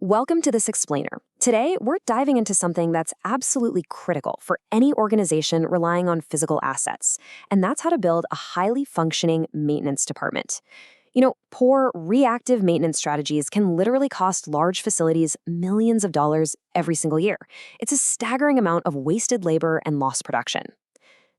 Welcome to this explainer. Today, we're diving into something that's absolutely critical for any organization relying on physical assets, and that's how to build a highly functioning maintenance department. Poor reactive maintenance strategies can literally cost large facilities millions of dollars every single year. It's a staggering amount of wasted labor and lost production.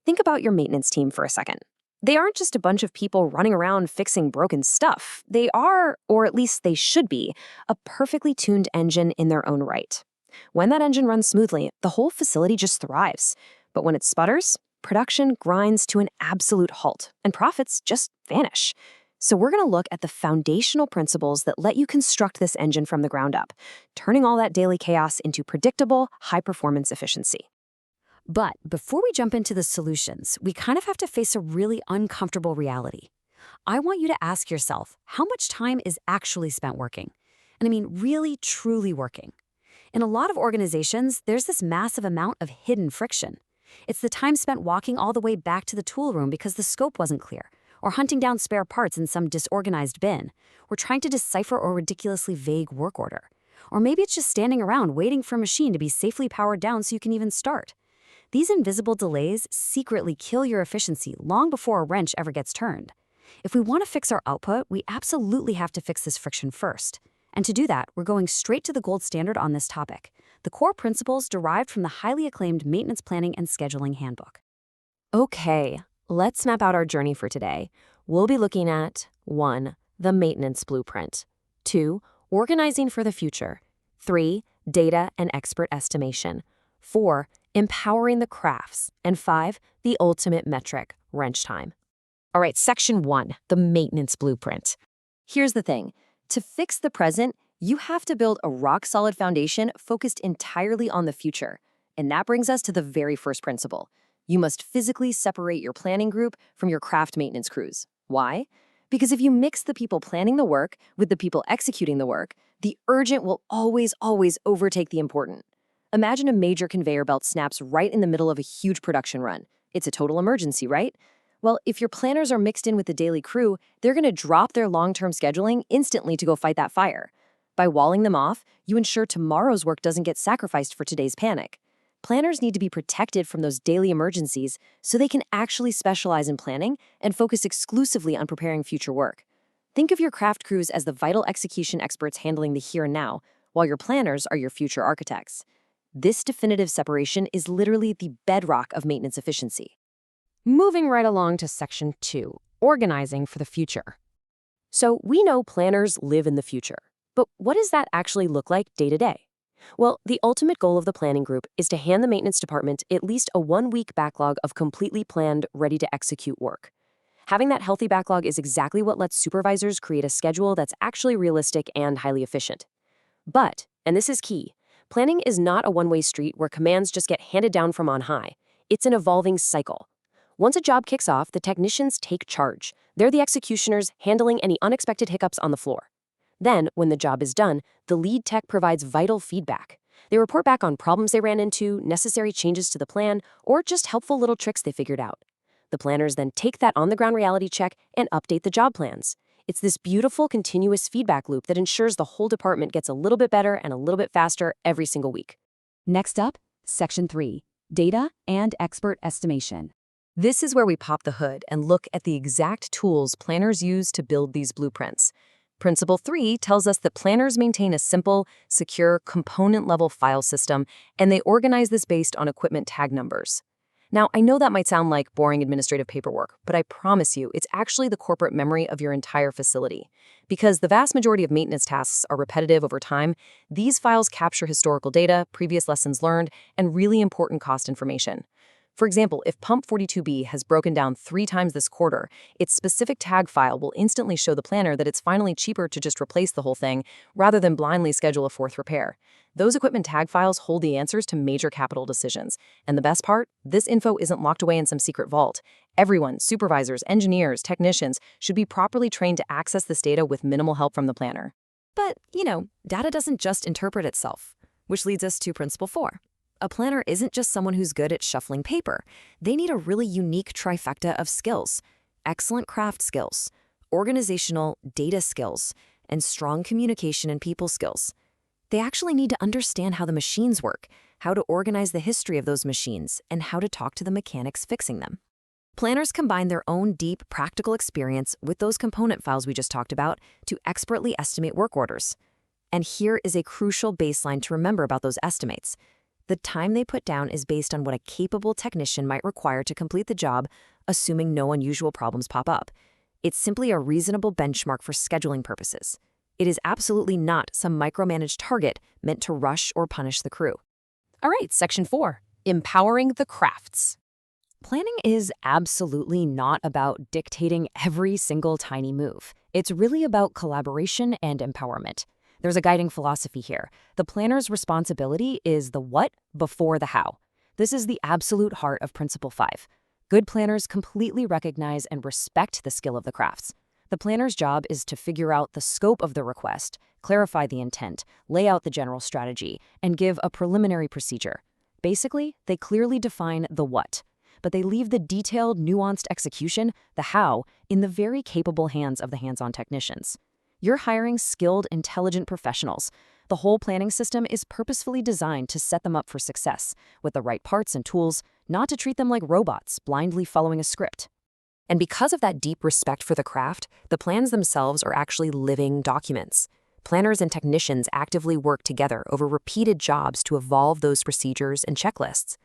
Think about your maintenance team for a second. They aren't just a bunch of people running around fixing broken stuff. They are, or at least they should be, a perfectly tuned engine in their own right. When that engine runs smoothly, the whole facility just thrives. But when it sputters, production grinds to an absolute halt, and profits just vanish. So we're going to look at the foundational principles that let you construct this engine from the ground up, turning all that daily chaos into predictable, high-performance efficiency. But before we jump into the solutions, we kind of have to face a really uncomfortable reality. I want you to ask yourself, how much time is actually spent working? And I mean really, truly working. In a lot of organizations, there's this massive amount of hidden friction. It's the time spent walking all the way back to the tool room because the scope wasn't clear, or hunting down spare parts in some disorganized bin, or trying to decipher a ridiculously vague work order. Or maybe it's just standing around waiting for a machine to be safely powered down so you can even start. These invisible delays secretly kill your efficiency long before a wrench ever gets turned. If we want to fix our output, we absolutely have to fix this friction first. And to do that, we're going straight to the gold standard on this topic, the core principles derived from the highly acclaimed Maintenance Planning and Scheduling Handbook. Okay, let's map out our journey for today. We'll be looking at 1. The maintenance blueprint. 2. Organizing for the future. 3. Data and expert estimation. 4. Empowering the crafts. And 5. The ultimate metric, wrench time. All right, section 1, the maintenance blueprint. Here's the thing. To fix the present, you have to build a rock-solid foundation focused entirely on the future. And that brings us to the very first principle. You must physically separate your planning group from your craft maintenance crews. Why? Because if you mix the people planning the work with the people executing the work, the urgent will always overtake the important. Imagine a major conveyor belt snaps right in the middle of a huge production run. It's a total emergency, right? Well, if your planners are mixed in with the daily crew, they're going to drop their long-term scheduling instantly to go fight that fire. By walling them off, you ensure tomorrow's work doesn't get sacrificed for today's panic. Planners need to be protected from those daily emergencies so they can actually specialize in planning and focus exclusively on preparing future work. Think of your craft crews as the vital execution experts handling the here and now, while your planners are your future architects. This definitive separation is literally the bedrock of maintenance efficiency. Moving right along to section 2, organizing for the future. So we know planners live in the future, but what does that actually look like day to day? Well, the ultimate goal of the planning group is to hand the maintenance department at least a 1-week backlog of completely planned, ready-to-execute work. Having that healthy backlog is exactly what lets supervisors create a schedule that's actually realistic and highly efficient. But, and this is key, planning is not a one-way street where commands just get handed down from on high. It's an evolving cycle. Once a job kicks off, the technicians take charge. They're the executioners handling any unexpected hiccups on the floor. Then, when the job is done, the lead tech provides vital feedback. They report back on problems they ran into, necessary changes to the plan, or just helpful little tricks they figured out. The planners then take that on-the-ground reality check and update the job plans. It's this beautiful, continuous feedback loop that ensures the whole department gets a little bit better and a little bit faster every single week. Next up, section 3, data and expert estimation. This is where we pop the hood and look at the exact tools planners use to build these blueprints. Principle 3 tells us that planners maintain a simple, secure, component-level file system, and they organize this based on equipment tag numbers. Now, I know that might sound like boring administrative paperwork, but I promise you, it's actually the corporate memory of your entire facility. Because the vast majority of maintenance tasks are repetitive over time, these files capture historical data, previous lessons learned, and really important cost information. For example, if pump 42B has broken down 3 times this quarter, its specific tag file will instantly show the planner that it's finally cheaper to just replace the whole thing rather than blindly schedule a 4th repair. Those equipment tag files hold the answers to major capital decisions. And the best part? This info isn't locked away in some secret vault. Everyone, supervisors, engineers, technicians, should be properly trained to access this data with minimal help from the planner. But, data doesn't just interpret itself, which leads us to principle 4. A planner isn't just someone who's good at shuffling paper. They need a really unique trifecta of skills: excellent craft skills, organizational data skills, and strong communication and people skills. They actually need to understand how the machines work, how to organize the history of those machines, and how to talk to the mechanics fixing them. Planners combine their own deep, practical experience with those component files we just talked about to expertly estimate work orders. And here is a crucial baseline to remember about those estimates. The time they put down is based on what a capable technician might require to complete the job, assuming no unusual problems pop up. It's simply a reasonable benchmark for scheduling purposes. It is absolutely not some micromanaged target meant to rush or punish the crew. All right, Section 4, empowering the crafts. Planning is absolutely not about dictating every single tiny move. It's really about collaboration and empowerment. There's a guiding philosophy here. The planner's responsibility is the what before the how. This is the absolute heart of Principle 5. Good planners completely recognize and respect the skill of the crafts. The planner's job is to figure out the scope of the request, clarify the intent, lay out the general strategy, and give a preliminary procedure. Basically, they clearly define the what, but they leave the detailed, nuanced execution, the how, in the very capable hands of the hands-on technicians. You're hiring skilled, intelligent professionals. The whole planning system is purposefully designed to set them up for success, with the right parts and tools, not to treat them like robots, blindly following a script. And because of that deep respect for the craft, the plans themselves are actually living documents. Planners and technicians actively work together over repeated jobs to evolve those procedures and checklists.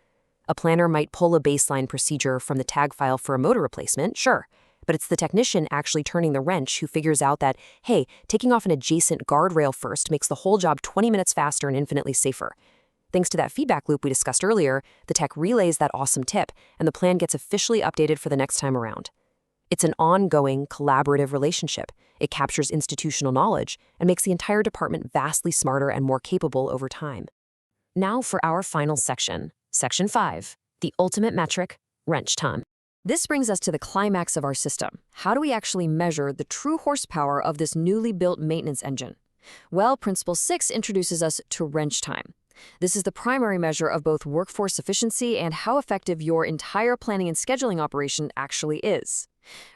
A planner might pull a baseline procedure from the tag file for a motor replacement, sure, but it's the technician actually turning the wrench who figures out that, hey, taking off an adjacent guardrail first makes the whole job 20 minutes faster and infinitely safer. Thanks to that feedback loop we discussed earlier, the tech relays that awesome tip, and the plan gets officially updated for the next time around. It's an ongoing, collaborative relationship. It captures institutional knowledge and makes the entire department vastly smarter and more capable over time. Now for our final section, Section 5, the ultimate metric, wrench time. This brings us to the climax of our system. How do we actually measure the true horsepower of this newly built maintenance engine? Well, Principle 6 introduces us to wrench time. This is the primary measure of both workforce efficiency and how effective your entire planning and scheduling operation actually is.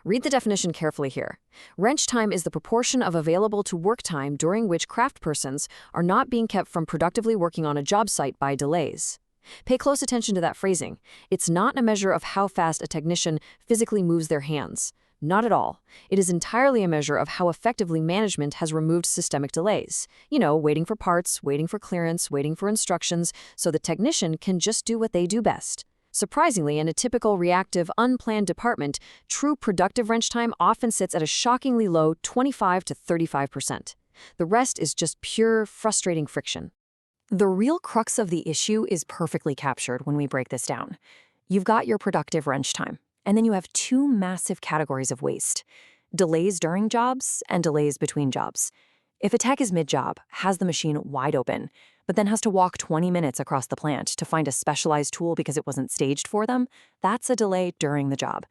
Read the definition carefully here. Wrench time is the proportion of available to work time during which craftspersons are not being kept from productively working on a job site by delays. Pay close attention to that phrasing. It's not a measure of how fast a technician physically moves their hands. Not at all. It is entirely a measure of how effectively management has removed systemic delays. Waiting for parts, waiting for clearance, waiting for instructions, so the technician can just do what they do best. Surprisingly, in a typical reactive, unplanned department, true productive wrench time often sits at a shockingly low 25 to 35%. The rest is just pure, frustrating friction. The real crux of the issue is perfectly captured when we break this down. You've got your productive wrench time, and then you have two massive categories of waste: delays during jobs and delays between jobs. If a tech is mid-job, has the machine wide open, but then has to walk 20 minutes across the plant to find a specialized tool because it wasn't staged for them, that's a delay during the job.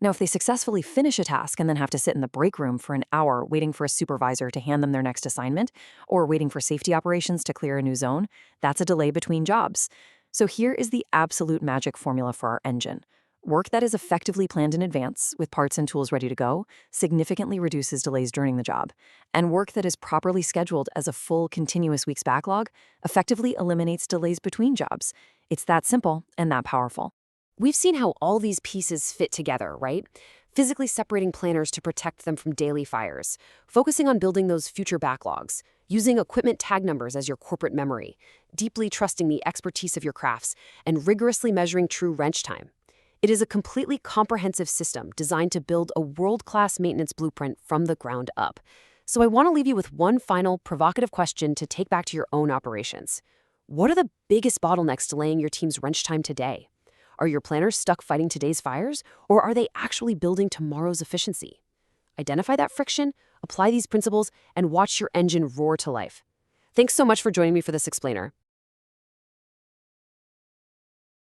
Now, if they successfully finish a task and then have to sit in the break room for an hour waiting for a supervisor to hand them their next assignment, or waiting for safety operations to clear a new zone, that's a delay between jobs. So here is the absolute magic formula for our engine. Work that is effectively planned in advance, with parts and tools ready to go, significantly reduces delays during the job. And work that is properly scheduled as a full, continuous week's backlog effectively eliminates delays between jobs. It's that simple and that powerful. We've seen how all these pieces fit together, right? Physically separating planners to protect them from daily fires, focusing on building those future backlogs, using equipment tag numbers as your corporate memory, deeply trusting the expertise of your crafts, and rigorously measuring true wrench time. It is a completely comprehensive system designed to build a world-class maintenance blueprint from the ground up. So I want to leave you with one final provocative question to take back to your own operations. What are the biggest bottlenecks delaying your team's wrench time today? Are your planners stuck fighting today's fires, or are they actually building tomorrow's efficiency? Identify that friction, apply these principles, and watch your engine roar to life. Thanks so much for joining me for this explainer.